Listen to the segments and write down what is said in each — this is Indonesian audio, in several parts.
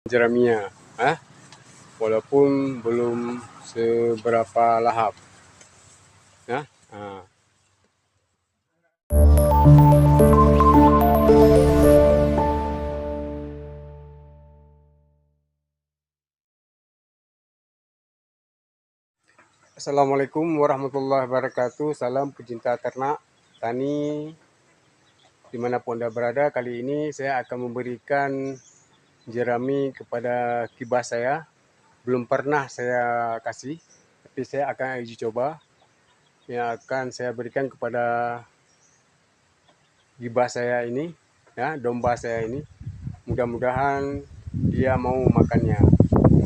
Jeremia, walaupun belum seberapa lahap, ya. Assalamualaikum warahmatullahi wabarakatuh. Salam pecinta ternak, tani, dimanapun Anda berada. Kali ini saya akan memberikan jerami kepada kibas saya. Belum pernah saya kasih, tapi saya akan uji coba. Yang akan saya berikan kepada kibas saya ini, ya, domba saya ini. Mudah-mudahan dia mau makannya,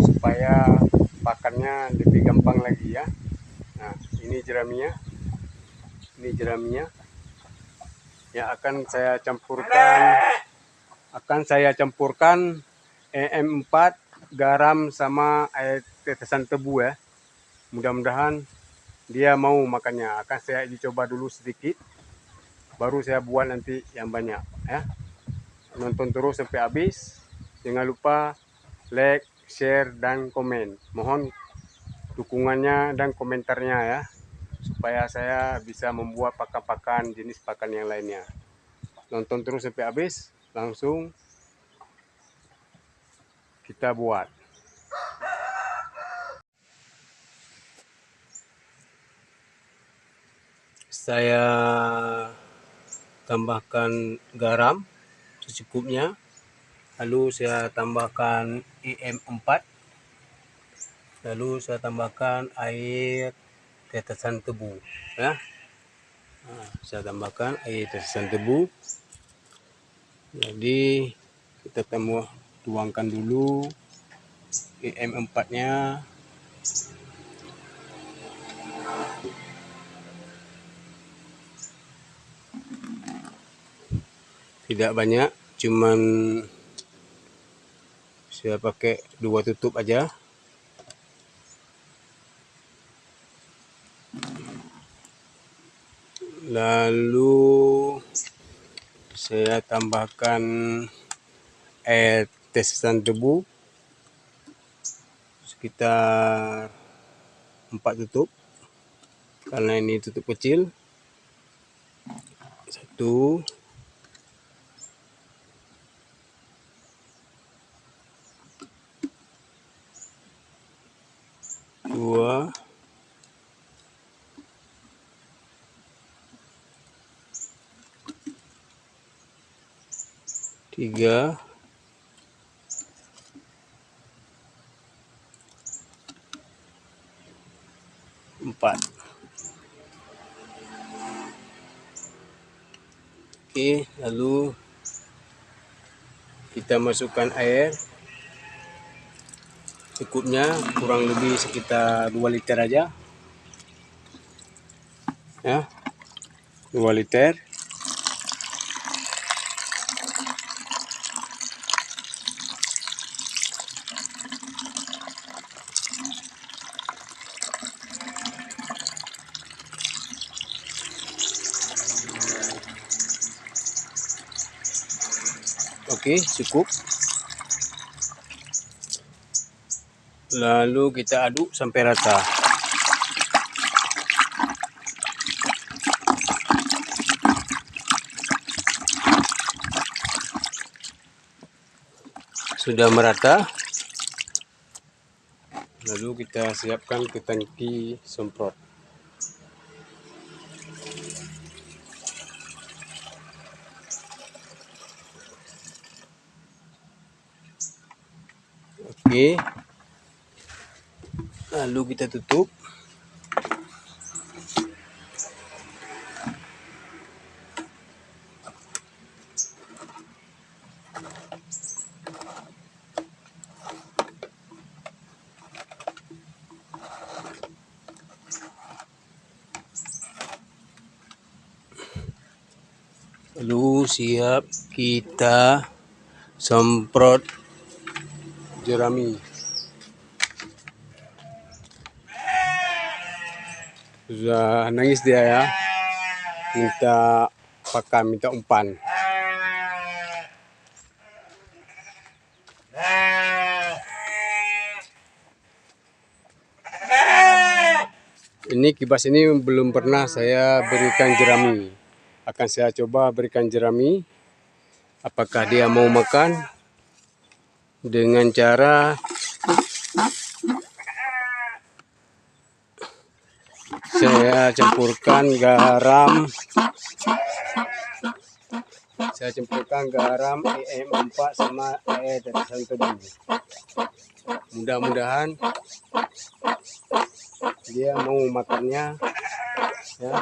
supaya pakannya lebih gampang lagi, ya. Nah, ini jeraminya. Ini jeraminya. Ya, akan saya campurkan EM4, garam sama air tetesan tebu, ya. Mudah-mudahan dia mau makannya. Akan saya uji coba dulu sedikit, baru saya buat nanti yang banyak, ya. Nonton terus sampai habis. Jangan lupa like, share, dan komen. Mohon dukungannya dan komentarnya, ya, supaya saya bisa membuat pakan-pakan jenis pakan yang lainnya. Nonton terus sampai habis, langsung kita buat. Saya tambahkan garam secukupnya, lalu saya tambahkan EM4, lalu saya tambahkan air tetesan tebu, ya. Saya tambahkan air tetesan tebu. Jadi kita tuangkan dulu EM4-nya. Tidak banyak, cuman saya pakai 2 tutup aja. Lalu saya tambahkan air tetesan tebu sekitar 4 tutup, karena ini tutup kecil. 1, 2, 3, 4. Oke, lalu kita masukkan air cukupnya, kurang lebih sekitar 2 liter aja, ya. 2 liter. Oke, cukup. Lalu kita aduk sampai rata. Sudah merata, lalu kita siapkan ke tangki semprot. Oke, lalu kita tutup. Lalu siap kita semprot jerami. Sudah nangis dia, ya, minta pakan, minta umpan. Ini kibas ini belum pernah saya berikan jerami. Akan saya coba berikan jerami. Apakah dia mau makan dengan cara saya campurkan garam. Saya campurkan garam EM4 sama air tetesan tebu. Mudah-mudahan dia mau makannya, ya.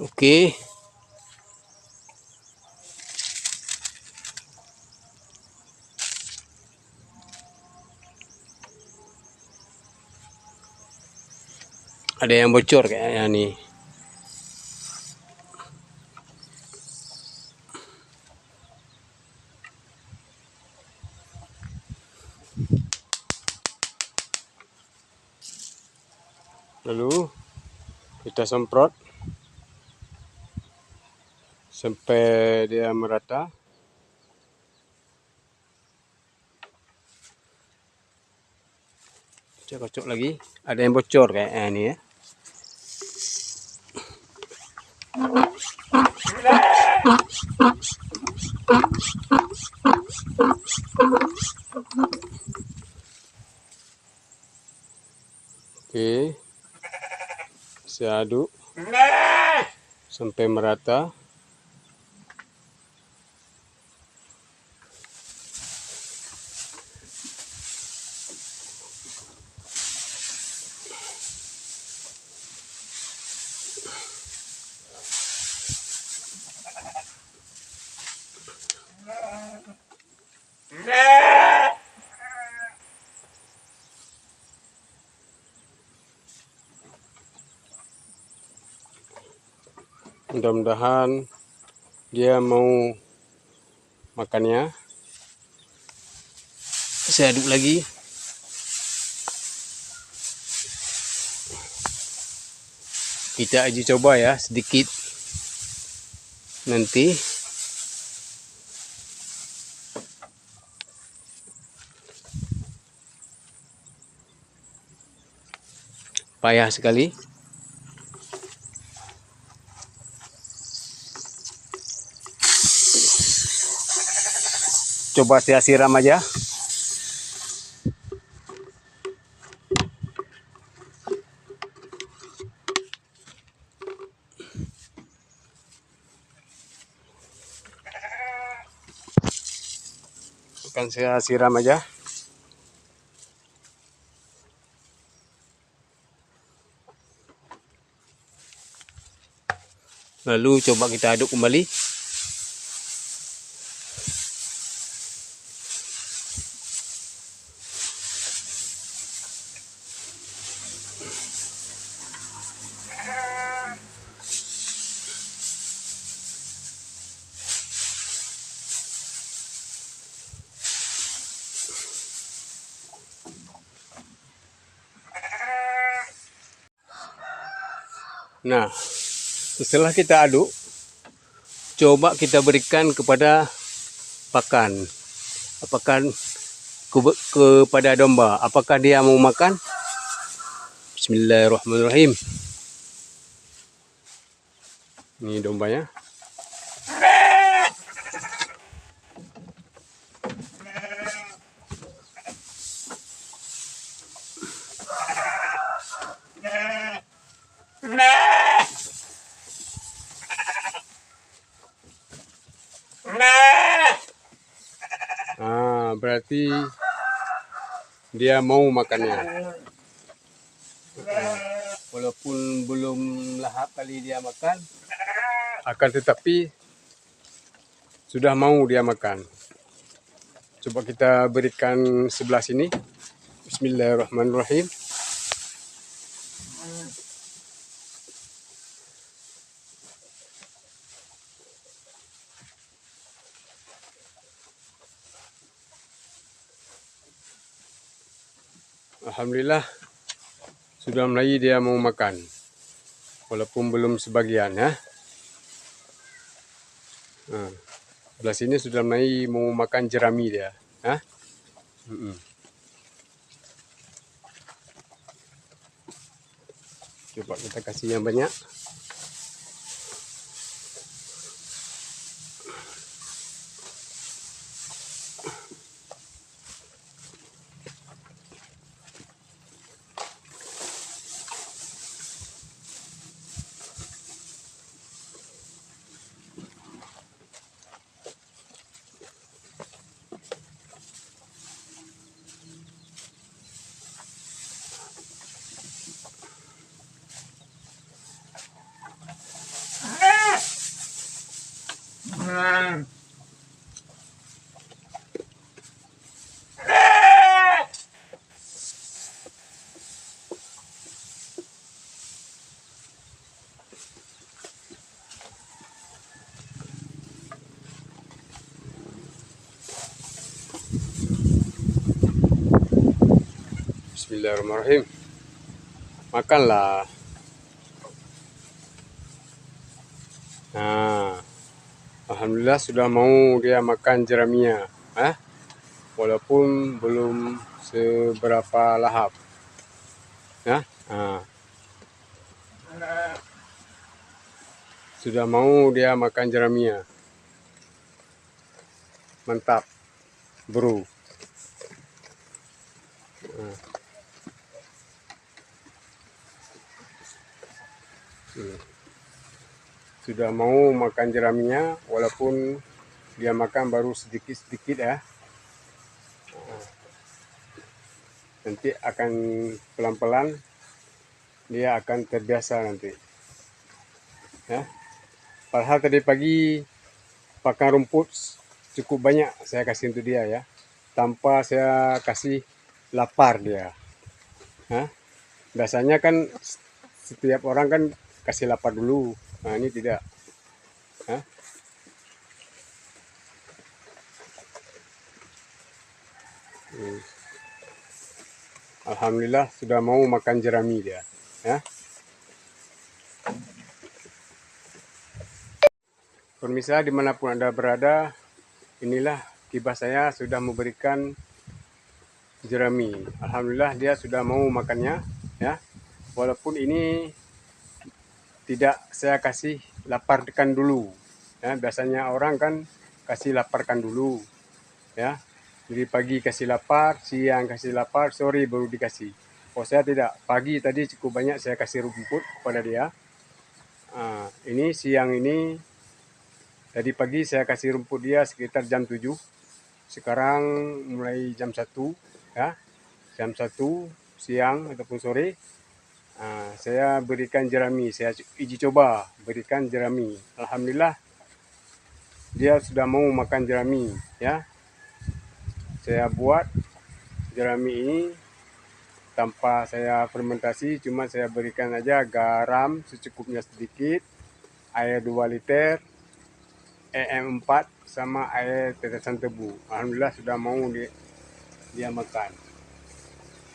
Oke. Ada yang bocor kayaknya nih. Lalu kita semprot sampai dia merata. Kocok lagi. Ada yang bocor kayaknya ini ya. Oke. Saya aduk sampai merata. Mudah-mudahan dia mau makannya. Saya aduk lagi. Kita uji coba ya sedikit. Nanti payah sekali. Coba saya siram aja. Akan saya siram aja. Lalu coba kita aduk kembali. Nah, setelah kita aduk, coba kita berikan kepada pakan. Apakah kepada domba, apakah dia mau makan? Bismillahirrahmanirrahim. Ini dombanya. Berarti dia mau makannya. Walaupun belum lahap kali dia makan, akan tetapi sudah mau dia makan. Coba kita berikan sebelah sini. Bismillahirrahmanirrahim. Alhamdulillah sudah mulai dia mau makan, walaupun belum sebagian ya. Sebelah sini sudah mulai mau makan jerami dia. Hah? Coba kita kasih yang banyak. Bismillahirrahmanirrahim. Makanlah. Nah, alhamdulillah sudah mau dia makan jeraminya. Walaupun belum seberapa lahap. Sudah mau dia makan jeraminya. Mantap, bro. Sudah mau makan jeraminya, walaupun dia makan baru sedikit-sedikit ya. Nanti akan pelan-pelan dia akan terbiasa nanti. Ya. Padahal tadi pagi pakan rumput cukup banyak saya kasih untuk dia ya. Tanpa saya kasih lapar dia. Biasanya kan setiap orang kan kasih lapar dulu. Nah, ini tidak. Alhamdulillah sudah mau makan jerami dia. Ya. Pemirsa dimanapun Anda berada, inilah kibas saya sudah memberikan jerami. Alhamdulillah dia sudah mau makannya. Ya. Walaupun ini tidak saya kasih laparkan dulu. Ya, biasanya orang kan kasih laparkan dulu. Ya. Jadi pagi kasih lapar, siang kasih lapar, sore baru dikasih. Oh saya tidak, pagi tadi cukup banyak saya kasih rumput kepada dia. Ini siang ini, tadi pagi saya kasih rumput dia sekitar jam 7. Sekarang mulai jam 1, ya, jam 1 siang ataupun sore, saya berikan jerami, saya uji coba berikan jerami. Alhamdulillah dia sudah mau makan jerami, ya. Saya buat jerami ini tanpa saya fermentasi, cuma saya berikan aja garam secukupnya sedikit, air 2 liter, EM4 sama air tetesan tebu. Alhamdulillah sudah mau dia makan.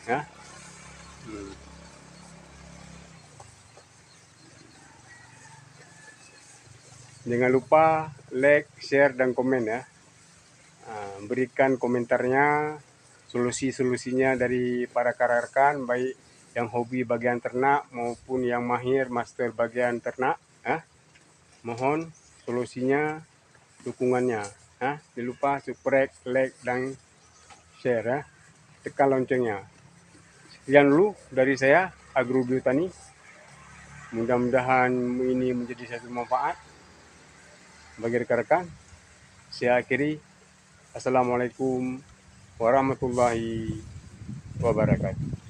Ya. Jangan lupa like, share, dan komen ya. Berikan komentarnya, solusi-solusinya dari para rekan, baik yang hobi bagian ternak maupun yang mahir master bagian ternak. Mohon solusinya, dukungannya. Jangan lupa subscribe, like, dan share. Tekan loncengnya. Sekian dulu dari saya, Agrobiotani. Mudah-mudahan ini menjadi satu manfaat bagi rekan-rekan. Saya akhiri. Assalamualaikum warahmatullahi wabarakatuh.